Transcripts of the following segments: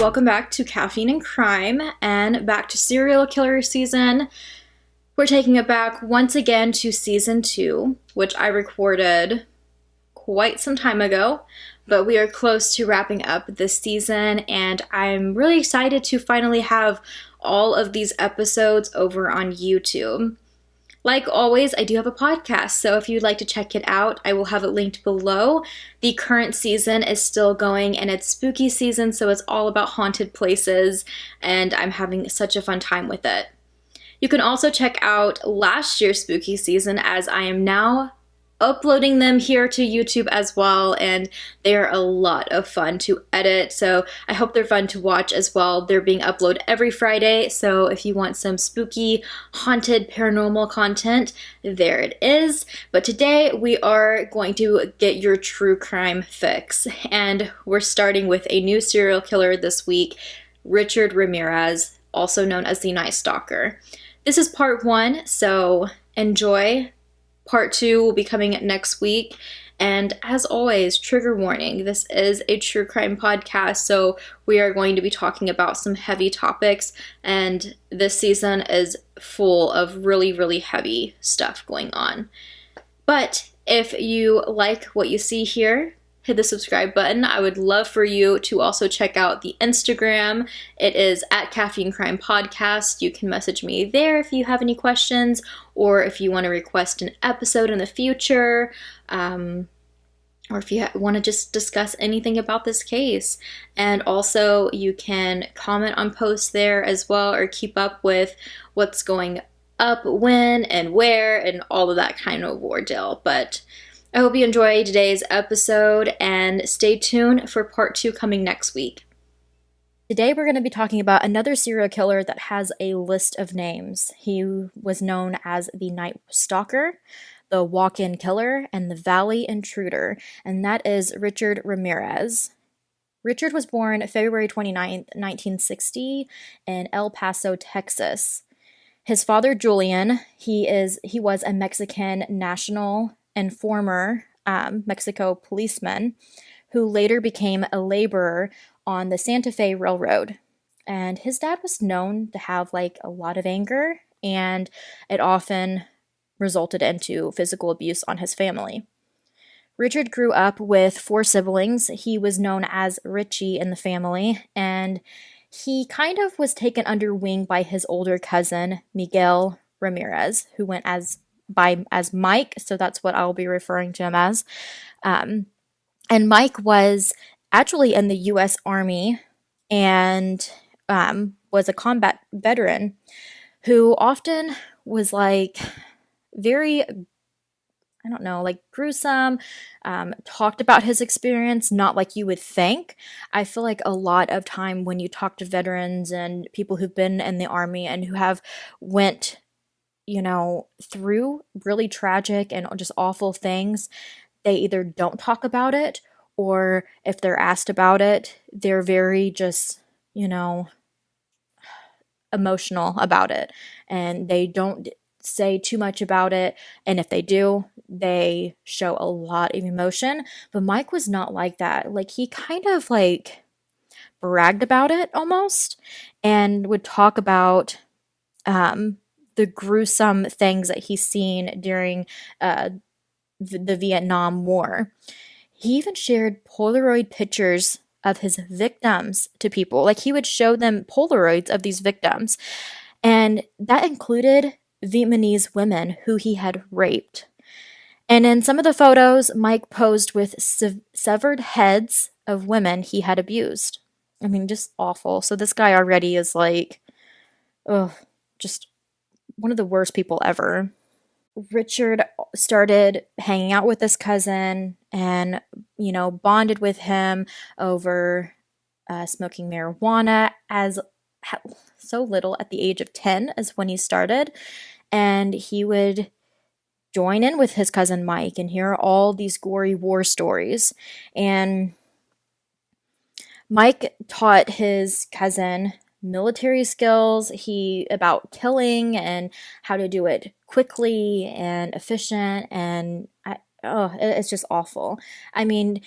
welcome back to Caffeine and Crime and back to serial killer season. We're taking it back once again to season 2, which I recorded quite some time ago, but we are close to wrapping up this season, and I'm really excited to finally have all of these episodes over on YouTube. Like always, I do have a podcast, so if you'd like to check it out, I will have it linked below. The current season is still going, and it's spooky season, so it's all about haunted places, and I'm having such a fun time with it. You can also check out last year's spooky season, as I am now uploading them here to YouTube as well, and they are a lot of fun to edit, so I hope they're fun to watch as well. They're being uploaded every Friday, so if you want some spooky, haunted, paranormal content, there it is. But today we are going to get your true crime fix, and we're starting with a new serial killer this week, Richard Ramirez, also known as the Night Stalker. This is part 1, so enjoy. Part 2 will be coming next week. And as always, trigger warning, this is a true crime podcast, so we are going to be talking about some heavy topics, and this season is full of really, really heavy stuff going on. But if you like what you see here, hit the subscribe button. I would love for you to also check out the Instagram. It is at Caffeine Crime Podcast. You can message me there if you have any questions, or if you want to request an episode in the future, or if you want to just discuss anything about this case. And also you can comment on posts there as well, or keep up with what's going up, when and where, and all of that kind of ordeal. But I hope you enjoy today's episode, and stay tuned for part 2 coming next week. Today we're going to be talking about another serial killer that has a list of names. He was known as the Night Stalker, the Walk-In Killer, and the Valley Intruder, and that is Richard Ramirez. Richard was born February 29th, 1960 in El Paso, Texas. His father, Julian, he was a Mexican national and former Mexico policeman who later became a laborer on the Santa Fe Railroad. And his dad was known to have a lot of anger, and it often resulted into physical abuse on his family. Richard grew up with 4 siblings. He was known as Richie in the family, and he kind of was taken under wing by his older cousin, Miguel Ramirez, who went as Mike, so that's what I'll be referring to him as. And Mike was actually in the U.S. Army and was a combat veteran who often was very, gruesome, talked about his experience, not like you would think. I feel like a lot of time when you talk to veterans and people who've been in the Army and who have went through really tragic and just awful things, they either don't talk about it, or if they're asked about it, they're very just, emotional about it, and they don't say too much about it, and if they do, they show a lot of emotion. But Mike was not like that. He kind of bragged about it almost, and would talk about the gruesome things that he's seen during the Vietnam War. He even shared Polaroid pictures of his victims to people. He would show them Polaroids of these victims, and that included Vietnamese women who he had raped. And in some of the photos, Mike posed with severed heads of women he had abused. I mean, just awful. So this guy already is just one of the worst people ever. Richard started hanging out with this cousin and, bonded with him over smoking marijuana so little at the age of 10 is when he started. And he would join in with his cousin Mike and hear all these gory war stories. And Mike taught his cousin military skills, about killing and how to do it quickly and efficient, and it's just awful. I mean,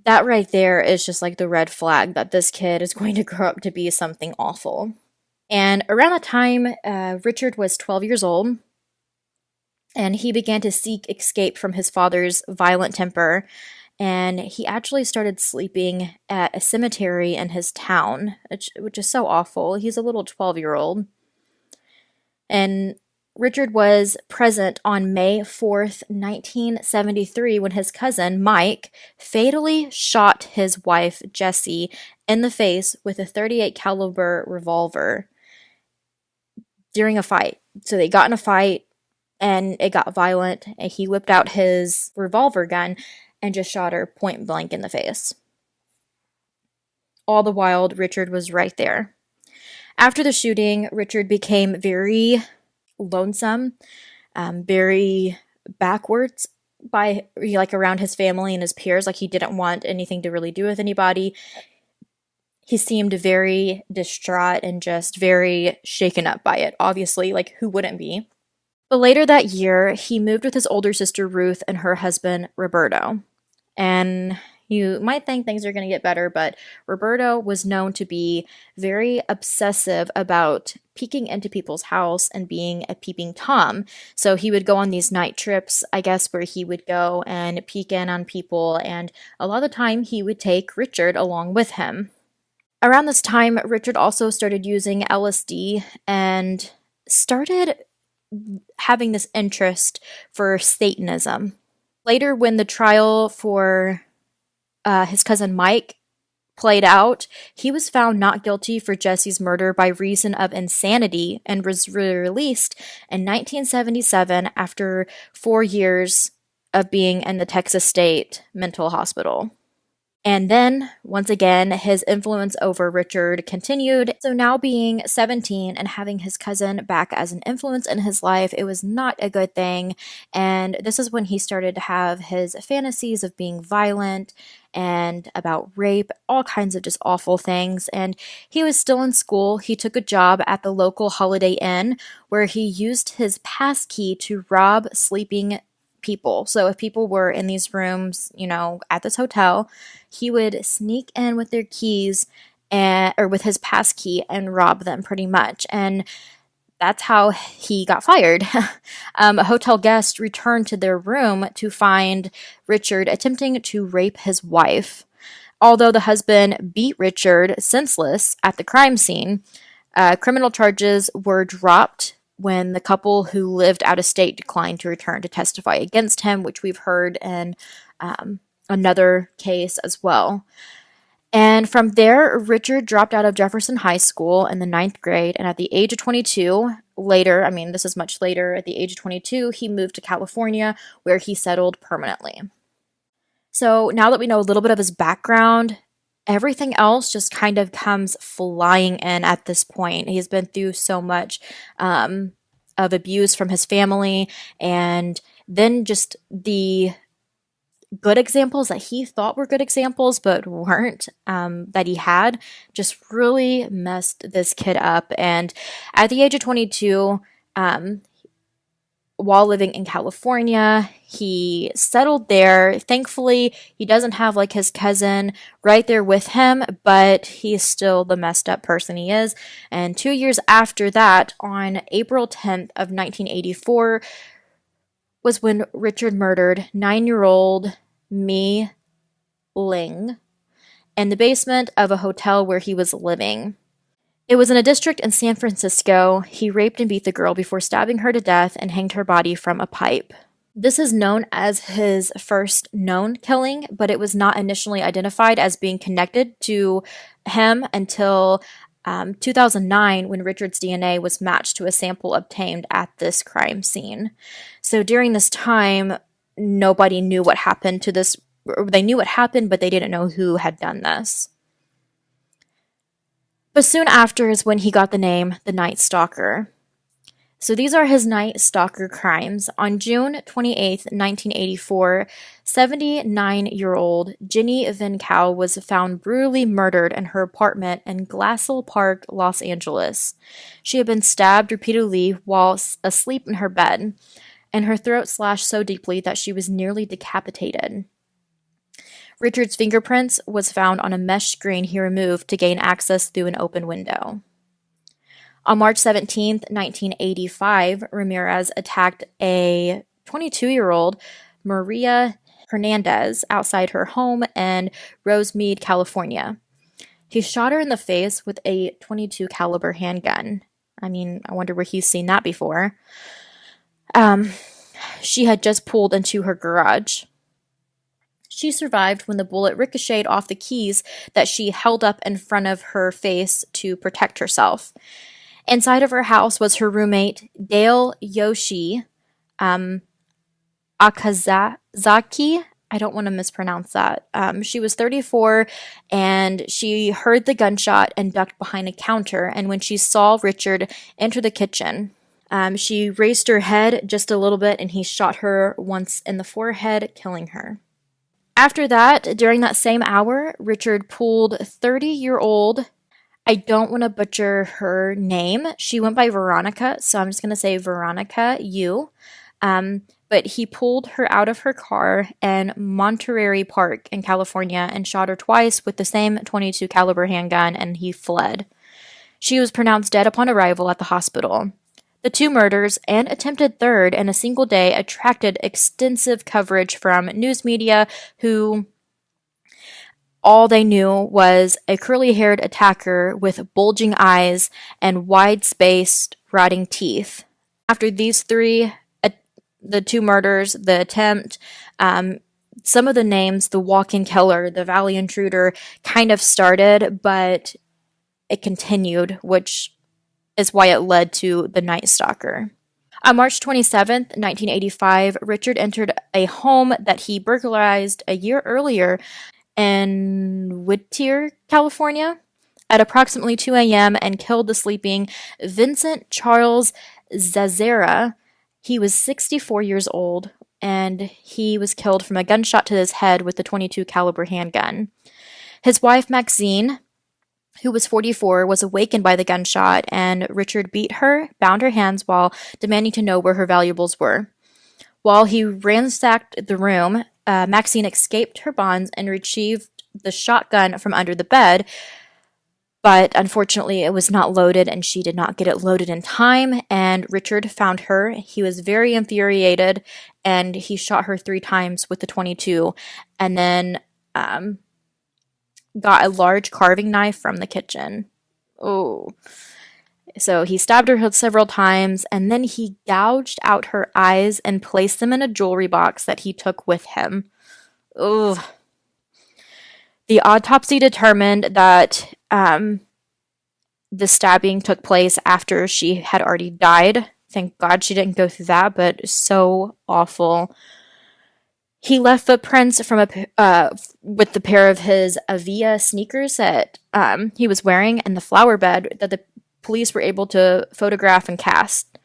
That right there is just like the red flag that this kid is going to grow up to be something awful. And around the time Richard was 12 years old, and he began to seek escape from his father's violent temper, and he actually started sleeping at a cemetery in his town, which is so awful. He's a little 12-year-old. And Richard was present on May 4th, 1973, when his cousin, Mike, fatally shot his wife, Jessie, in the face with a .38 caliber revolver during a fight. So they got in a fight, and it got violent, and he whipped out his revolver gun and just shot her point blank in the face. All the while, Richard was right there. After the shooting, Richard became very lonesome, very backwards by like around his family and his peers. Like, he didn't want anything to really do with anybody. He seemed very distraught and just very shaken up by it. Obviously, like, who wouldn't be? But later that year, he moved with his older sister Ruth and her husband Roberto. And you might think things are going to get better, but Roberto was known to be very obsessive about peeking into people's house and being a peeping Tom. So he would go on these night trips, I guess, where he would go and peek in on people, and a lot of the time he would take Richard along with him. Around this time, Richard also started using LSD and started having this interest for Satanism. Later, when the trial for his cousin Mike played out, he was found not guilty for Jesse's murder by reason of insanity and was released in 1977 after 4 years of being in the Texas State Mental Hospital. And then, once again, his influence over Richard continued. So now being 17 and having his cousin back as an influence in his life, it was not a good thing. And this is when he started to have his fantasies of being violent and about rape, all kinds of just awful things. And he was still in school. He took a job at the local Holiday Inn where he used his pass key to rob sleeping people. So if people were in these rooms, at this hotel, he would sneak in with their keys or with his pass key and rob them pretty much. And that's how he got fired. A hotel guest returned to their room to find Richard attempting to rape his wife. Although the husband beat Richard senseless at the crime scene, criminal charges were dropped when the couple who lived out of state declined to return to testify against him, which we've heard in another case as well. And from there, Richard dropped out of Jefferson High School in the 9th grade, and at the age of 22, this is much later, at the age of 22, he moved to California, where he settled permanently. So now that we know a little bit of his background, everything else just kind of comes flying in at this point. He's been through so much of abuse from his family, and then just the good examples that he thought were good examples but weren't, that he had, just really messed this kid up. And at the age of 22, while living in California, he settled there. Thankfully, he doesn't have like his cousin right there with him, but he's still the messed up person he is. And 2 years after that, on April 10th of 1984, was when Richard murdered 9-year-old Mi Ling in the basement of a hotel where he was living. It was in a district in San Francisco. He raped and beat the girl before stabbing her to death and hanged her body from a pipe. This is known as his first known killing, but it was not initially identified as being connected to him until 2009, when Richard's DNA was matched to a sample obtained at this crime scene. So during this time, nobody knew what happened to this. They knew what happened, but they didn't know who had done this. But soon after is when he got the name the Night Stalker. So these are his Night Stalker crimes. On June 28th, 1984, 79-year-old Jenny Van Cow was found brutally murdered in her apartment in Glassell Park, Los Angeles. She had been stabbed repeatedly while asleep in her bed, and her throat slashed so deeply that she was nearly decapitated. Richard's fingerprints was found on a mesh screen he removed to gain access through an open window. On March 17, 1985, Ramirez attacked a 22-year-old Maria Hernandez outside her home in Rosemead, California. He shot her in the face with a .22 caliber handgun. I mean, I wonder where he's seen that before. She had just pulled into her garage. She survived when the bullet ricocheted off the keys that she held up in front of her face to protect herself. Inside of her house was her roommate, Dale Yoshi Akazaki. I don't want to mispronounce that. She was 34, and she heard the gunshot and ducked behind a counter, and when she saw Richard enter the kitchen, she raised her head just a little bit, and he shot her once in the forehead, killing her. After that, during that same hour, Richard pulled 30-year-old, I don't want to butcher her name. She went by Veronica, so I'm just going to say Veronica Yu. But he pulled her out of her car in Monterey Park in California and shot her twice with the same .22 caliber handgun, and he fled. She was pronounced dead upon arrival at the hospital. The two murders and attempted third in a single day attracted extensive coverage from news media who all they knew was a curly-haired attacker with bulging eyes and wide-spaced, rotting teeth. After these three, the two murders, the attempt, some of the names, the walk-in killer, the valley intruder, kind of started, but it continued, which is why it led to the Night Stalker. On March 27th, 1985, Richard entered a home that he burglarized a year earlier in Whittier, California, at approximately 2 a.m. and killed the sleeping Vincent Charles Zazera. He was 64 years old, and he was killed from a gunshot to his head with a .22 caliber handgun. His wife, Maxine, who was 44, was awakened by the gunshot, and Richard beat her, bound her hands while demanding to know where her valuables were. While he ransacked the room, Maxine escaped her bonds and retrieved the shotgun from under the bed, but unfortunately it was not loaded and she did not get it loaded in time, and Richard found her. He was very infuriated and he shot her 3 times with the .22 and then got a large carving knife from the kitchen. Oh. So he stabbed her several times, and then he gouged out her eyes and placed them in a jewelry box that he took with him. Ugh. The autopsy determined that the stabbing took place after she had already died. Thank God she didn't go through that, but so awful. He left footprints from with the pair of his Avia sneakers that he was wearing and the flower bed that the police were able to photograph and cast.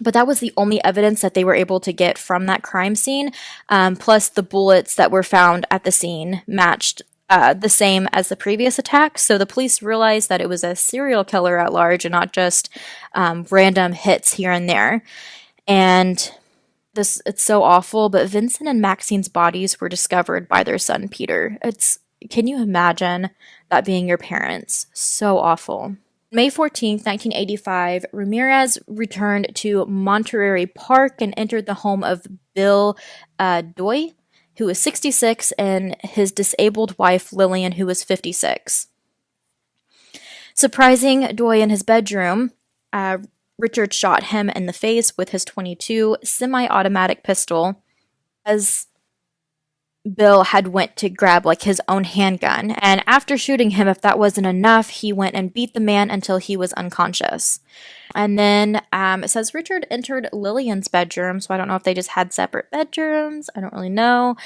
But that was the only evidence that they were able to get from that crime scene. Plus the bullets that were found at the scene matched the same as the previous attack. So the police realized that it was a serial killer at large and not just random hits here and there. And it's so awful, but Vincent and Maxine's bodies were discovered by their son, Peter. Can you imagine that being your parents? So awful. May 14, 1985, Ramirez returned to Monterey Park and entered the home of Bill Doy, who was 66, and his disabled wife, Lillian, who was 56. Surprising Doy in his bedroom, Richard shot him in the face with his .22 semi-automatic pistol as Bill had went to grab his own handgun, and after shooting him, if that wasn't enough, he went and beat the man until he was unconscious. And then it says Richard entered Lillian's bedroom, so I don't know if they just had separate bedrooms. I don't really know.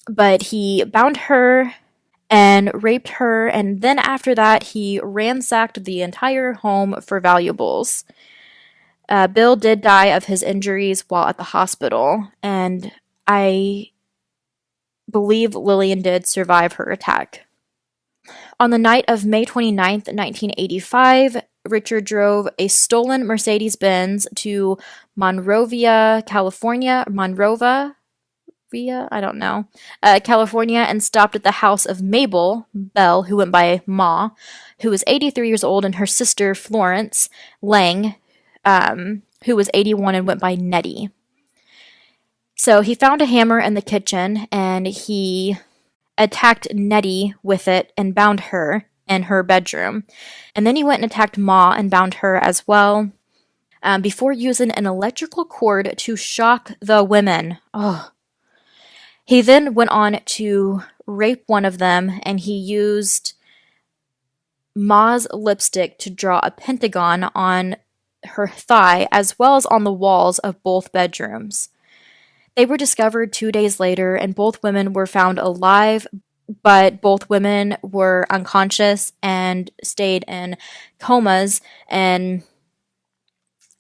But he bound her and raped her, and then after that, he ransacked the entire home for valuables. Bill did die of his injuries while at the hospital, and I believe Lillian did survive her attack. On the night of May 29th, 1985, Richard drove a stolen Mercedes-Benz to Monrovia, California. Monrovia, I don't know, California, and stopped at the house of Mabel Bell, who went by Ma, who was 83 years old, and her sister Florence Lang, who was 81 and went by Nettie. So he found a hammer in the kitchen, and he attacked Nettie with it and bound her in her bedroom. And then he went and attacked Ma and bound her as well, before using an electrical cord to shock the women. Oh. He then went on to rape one of them, and he used Ma's lipstick to draw a pentagon on her thigh as well as on the walls of both bedrooms. They were discovered 2 days later, and both women were found alive, but both women were unconscious and stayed in comas, and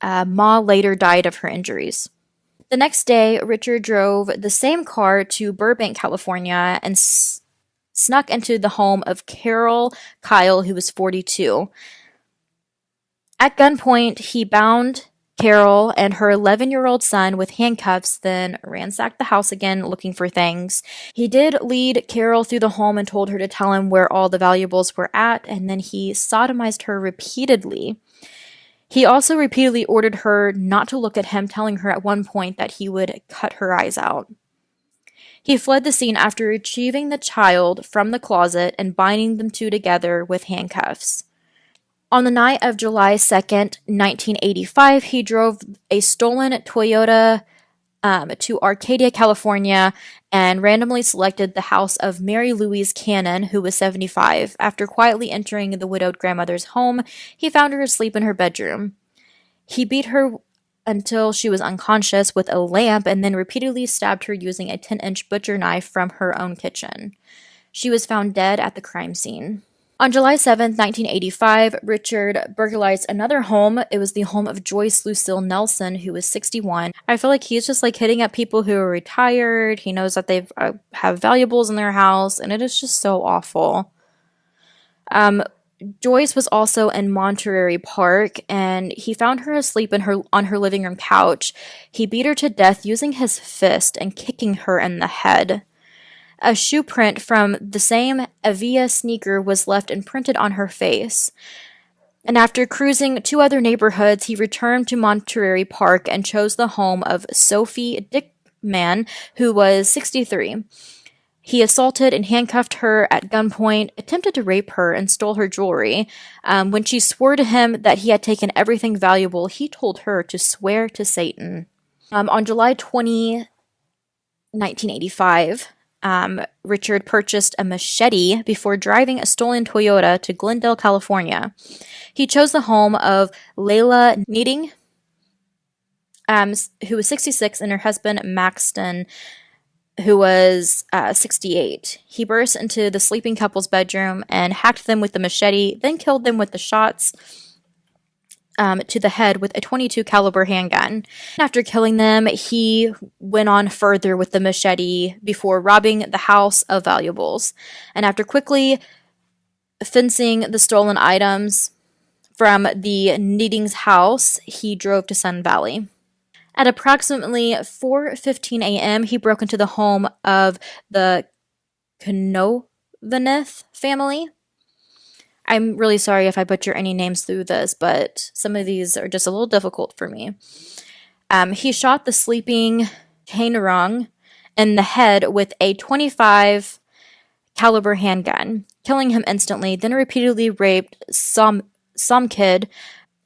Ma later died of her injuries. The next day, Richard drove the same car to Burbank, California, and snuck into the home of Carol Kyle, who was 42. At gunpoint, he bound Carol and her 11-year-old son with handcuffs, then ransacked the house again looking for things. He did lead Carol through the home and told her to tell him where all the valuables were at, and then he sodomized her repeatedly. He also repeatedly ordered her not to look at him, telling her at one point that he would cut her eyes out. He fled the scene after retrieving the child from the closet and binding them two together with handcuffs. On the night of July 2nd, 1985, he drove a stolen Toyota to Arcadia, California, and randomly selected the house of Mary Louise Cannon, who was 75. After quietly entering the widowed grandmother's home, he found her asleep in her bedroom. He beat her until she was unconscious with a lamp and then repeatedly stabbed her using a 10-inch butcher knife from her own kitchen. She was found dead at the crime scene. On July 7, 1985, Richard burglarized another home. It was the home of Joyce Lucille Nelson, who was 61. I feel like he's just like hitting up people who are retired. He knows that they have valuables in their house, and it is just so awful. Joyce was also in Monterey Park, and he found her asleep on her living room couch. He beat her to death using his fist and kicking her in the head. A shoe print from the same Avia sneaker was left imprinted on her face. And after cruising 2 other neighborhoods, he returned to Monterey Park and chose the home of Sophie Dickman, who was 63. He assaulted and handcuffed her at gunpoint, attempted to rape her, and stole her jewelry. When she swore to him that he had taken everything valuable, he told her to swear to Satan. On July 20, 1985, Richard purchased a machete before driving a stolen Toyota to Glendale, California. He chose the home of Layla Needing, who was 66, and her husband, Maxton, who was 68. He burst into the sleeping couple's bedroom and hacked them with the machete, then killed them with the shots to the head with a .22 caliber handgun. After killing them, he went on further with the machete before robbing the house of valuables. And after quickly fencing the stolen items from the Needings' house, he drove to Sun Valley. At approximately 4:15 a.m., he broke into the home of the Knovaneth family. I'm really sorry if I butcher any names through this, but some of these are just a little difficult for me. He shot the sleeping Hainarong in the head with a .25 caliber handgun, killing him instantly, then repeatedly raped some kid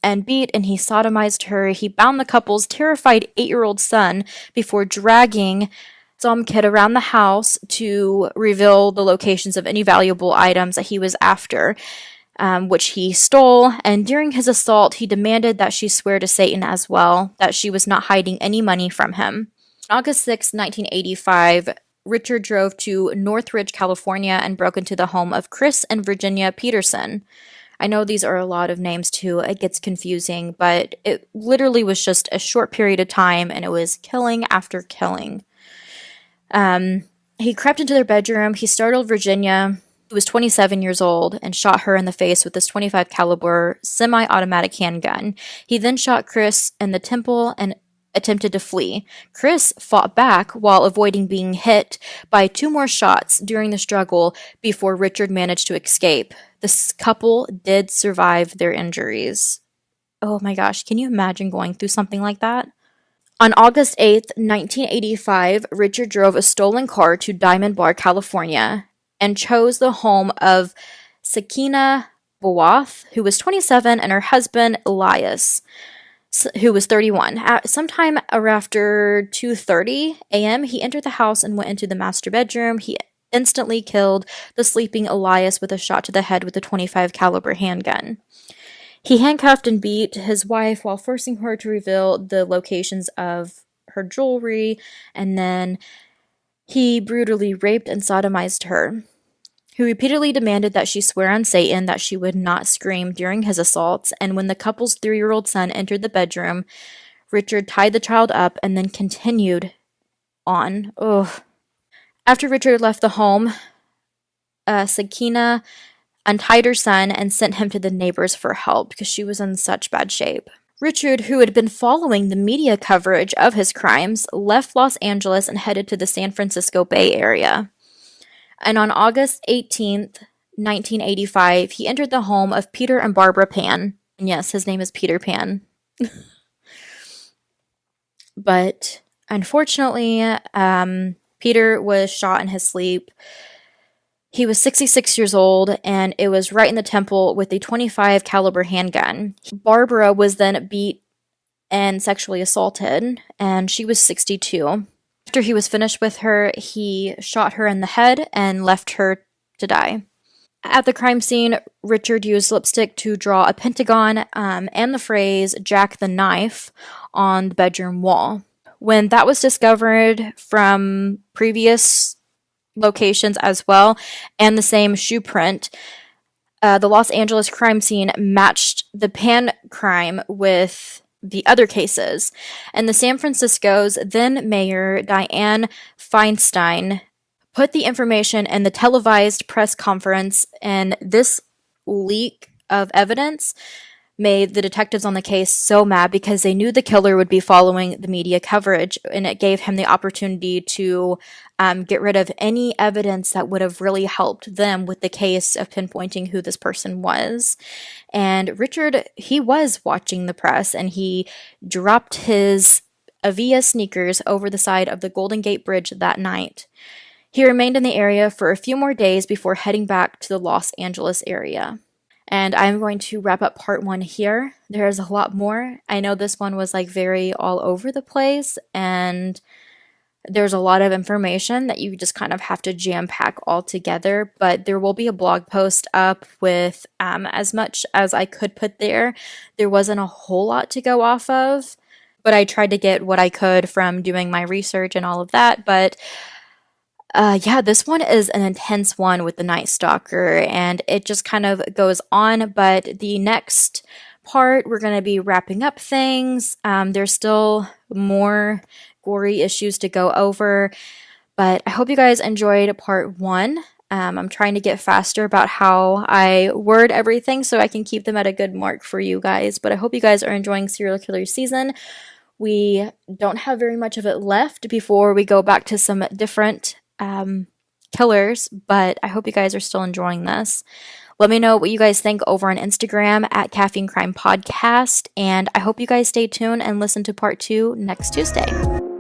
and beat, and he sodomized her. He bound the couple's terrified 8-year-old son before dragging some kid around the house to reveal the locations of any valuable items that he was after, which he stole. And during his assault, he demanded that she swear to Satan as well, that she was not hiding any money from him. On August 6, 1985, Richard drove to Northridge, California, and broke into the home of Chris and Virginia Peterson. I know these are a lot of names too, it gets confusing, but it literally was just a short period of time, and it was killing after killing. He crept into their bedroom. He startled Virginia, who was 27 years old, and shot her in the face with this .25 caliber semi-automatic handgun. He then shot Chris in the temple and attempted to flee. Chris fought back while avoiding being hit by 2 more shots during the struggle before Richard managed to escape. This couple did survive their injuries. Oh my gosh, can you imagine going through something like that? On August 8th, 1985, Richard drove a stolen car to Diamond Bar, California, and chose the home of Sakina Bawath, who was 27, and her husband, Elias, who was 31. Sometime after 2:30 a.m., he entered the house and went into the master bedroom. He instantly killed the sleeping Elias with a shot to the head with a .25 caliber handgun. He handcuffed and beat his wife while forcing her to reveal the locations of her jewelry, and then he brutally raped and sodomized her. He repeatedly demanded that she swear on Satan that she would not scream during his assaults, and when the couple's 3-year-old son entered the bedroom, Richard tied the child up and then continued on. Ugh. After Richard left the home, Sakina untied her son and sent him to the neighbors for help because she was in such bad shape. Richard, who had been following the media coverage of his crimes, left Los Angeles and headed to the San Francisco Bay Area. And on August 18th, 1985, he entered the home of Peter and Barbara Pan. And yes, his name is Peter Pan. But unfortunately, Peter was shot in his sleep. He was 66 years old, and it was right in the temple with a .25 caliber handgun. Barbara was then beat and sexually assaulted, and she was 62. After he was finished with her, he shot her in the head and left her to die. At the crime scene, Richard used lipstick to draw a pentagon and the phrase "Jack the Knife" on the bedroom wall. When that was discovered from previous locations as well, and the same shoe print, the Los Angeles crime scene matched the Pan crime with the other cases. And the San Francisco's then mayor, Dianne Feinstein, put the information in the televised press conference, and this leak of evidence made the detectives on the case so mad because they knew the killer would be following the media coverage, and it gave him the opportunity to get rid of any evidence that would have really helped them with the case of pinpointing who this person was. And Richard, he was watching the press, and he dropped his Avia sneakers over the side of the Golden Gate Bridge that night. He remained in the area for a few more days before heading back to the Los Angeles area. And I'm going to wrap up part 1 here. There's a lot more. I know this one was like very all over the place, and there's a lot of information that you just kind of have to jam pack all together, but there will be a blog post up with as much as I could put there. There wasn't a whole lot to go off of, but I tried to get what I could from doing my research and all of that. But yeah, this one is an intense one with the Night Stalker, and it just kind of goes on. But the next part, we're going to be wrapping up things. There's still more gory issues to go over, but I hope you guys enjoyed part 1. I'm trying to get faster about how I word everything so I can keep them at a good mark for you guys. But I hope you guys are enjoying Serial Killer Season. We don't have very much of it left before we go back to some different killers, but I hope you guys are still enjoying this. Let me know what you guys think over on Instagram at Caffeine Crime Podcast, and I hope you guys stay tuned and listen to part 2 next Tuesday.